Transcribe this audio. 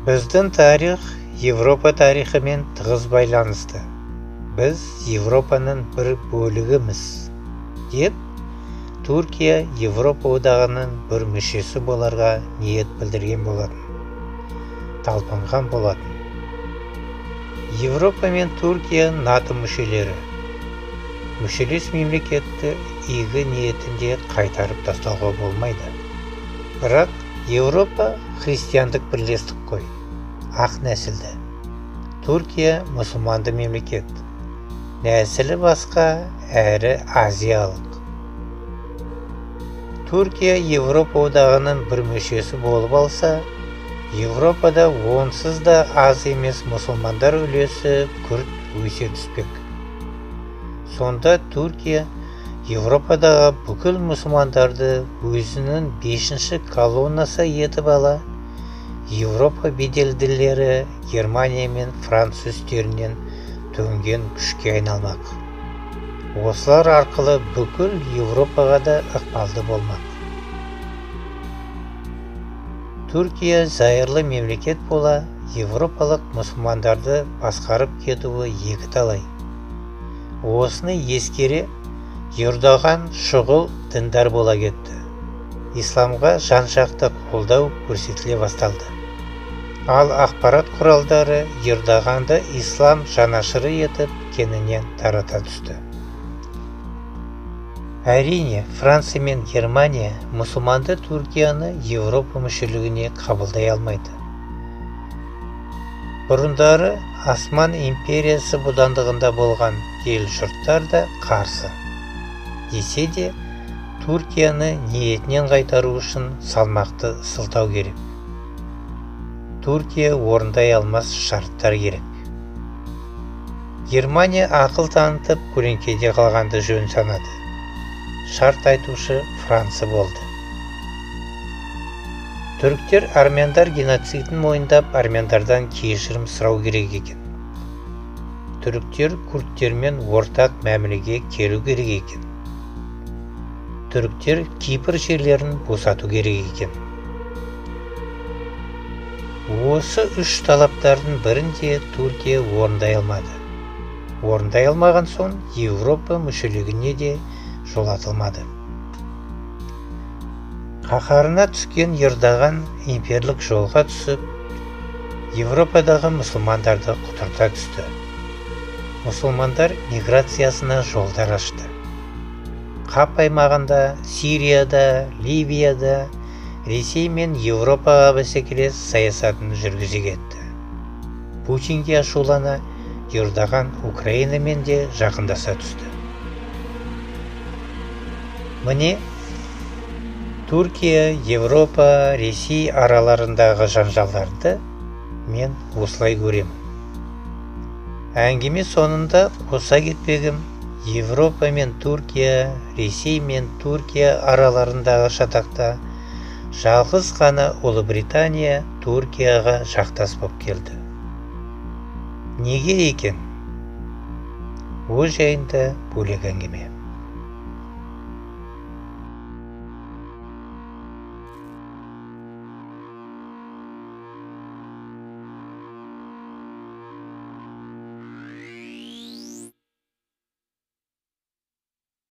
Біздің тарих Европа тарихымен тығыз байланысты. Біз Европаның бір бөлігіміз, деп Түркия Европа одағының бір мүшесі боларға ниет білдірген болатын, талпынған болатын. Европа мен Түркия НАТО мүшелері. Мүшелес мемлекетті игі ниетінде қайтарып тастауға болмайды. Бірақ Европа христиандық бірлестік қой, ақ нәсілді. Түркия мұсылманды мемлекет, нәсілі басқа әрі азиялық. Түркия Европа одағының бір мүшесі болып алса, Европада онсыз да аз емес мұсылмандар үлесі күрт өсе түспек. Сонда Түркия Европадағы бүкіл мұсылмандарды өзінің 5-ші колоннасы етіп ала, Европа беделділері Германия мен Франция үстерінен төнген күшке айналмақ. Осылар арқылы бүкіл Европаға да ықпалды болмақ. Түркия зайырлы мемлекет бола, европалық мұсылмандарды басқарып кетуі екі талай. Осыны ескере, Ердоған шұғыл діндар бола кетті. Исламға жан-жақты қолдау көрсетіле басталды. Ал ақпарат құралдары Ердоғанды ислам жанашыры етіп кеңінен тарата түсті. Әрине, Франция мен Германия мұсылманды Түркияны Европа мүшелігіне қабылдай алмайды. Бұрындары Осман империясы бодандығында болған ел жұрттар да қарсы. Десе де, Түркияны ниетінен қайтару үшін салмақты сылтау керек. Түркия орындай алмас шарттар керек. Германия ақыл танытып көлеңкеде қалғанды жөн санады. Шарт айтушы Франция болды. Түріктер армяндар геноцидін мойындап, армяндардан кешірім сұрау керек екен. Түріктер күрдтермен ортақ мәмілеге келу керек екен. Түріктер Кипр жерлерін босату керек екен. Осы үш талаптардың бірінде Түркия орындай алмады. Орындай алмаған соң Европа мүшелігіне де жол атылмады. Қаһарына түскен Ердоған имперлік жолға түсіп, Европадағы мұсылмандарды құтырта түсті. Мұсылмандар миграциясына жолдар ашты. Қап аймағында, Сирияда, Ливияда, Ресей мен Европаға бәсекелес саясатын жүргізе кетті. Путинге ашулана, Ердоған Украинамен де жақындаса түсті. Міне, Түркия, Европа, Ресей араларындағы жанжалдарды мен осылай көремін. Әңгіме соңында қоса кетпегім, Европа мен Түркия, Ресей мен Түркия араларындағы шатақта жалғыз ғана Ұлыбритания Түркияға жақтас боп келді. Неге екен? Ол жайында бөлек әңгіме.